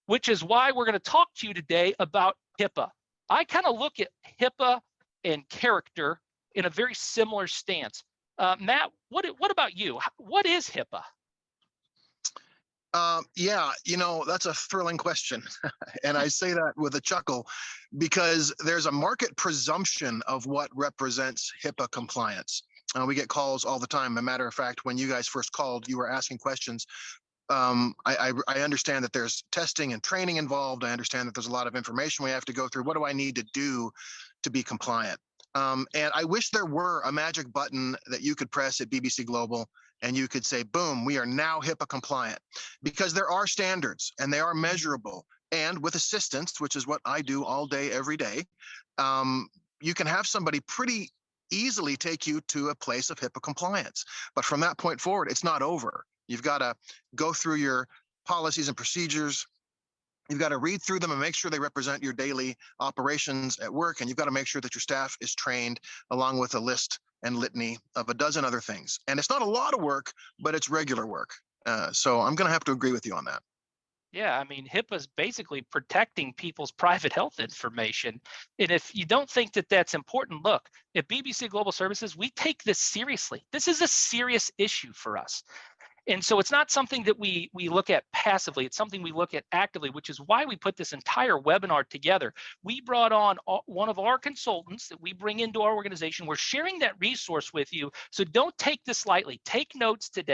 which is why we're going to talk to you today about HIPAA. I kind of look at HIPAA and character in a very similar stance. Matt, what about you? What is HIPAA? Yeah, that's a thrilling question. And I say that with a chuckle because there's a market presumption of what represents HIPAA compliance. We get calls all the time. As a matter of fact, when you guys first called, you were asking questions. I understand that there's testing and training involved. I understand that there's a lot of information we have to go through. What do I need to do to be compliant? And I wish there were a magic button that you could press at BBC Global and you could say, boom, we are now HIPAA compliant, because there are standards and they are measurable. And with assistance, which is what I do all day, every day, you can have somebody pretty easily take you to a place of HIPAA compliance. But from that point forward, it's not over. You've got to go through your policies and procedures. You've got to read through them and make sure they represent your daily operations at work. And you've got to make sure that your staff is trained, along with a list and litany of a dozen other things. And it's not a lot of work, but it's regular work. So I'm going to have to agree with you on that. Yeah, I mean, HIPAA is basically protecting people's private health information. And if you don't think that that's important, look, at BBC Global Services, we take this seriously. This is a serious issue for us. And so it's not something that we look at passively. It's something we look at actively, which is why we put this entire webinar together. We brought on one of our consultants that we bring into our organization. We're sharing that resource with you. So don't take this lightly. Take notes today.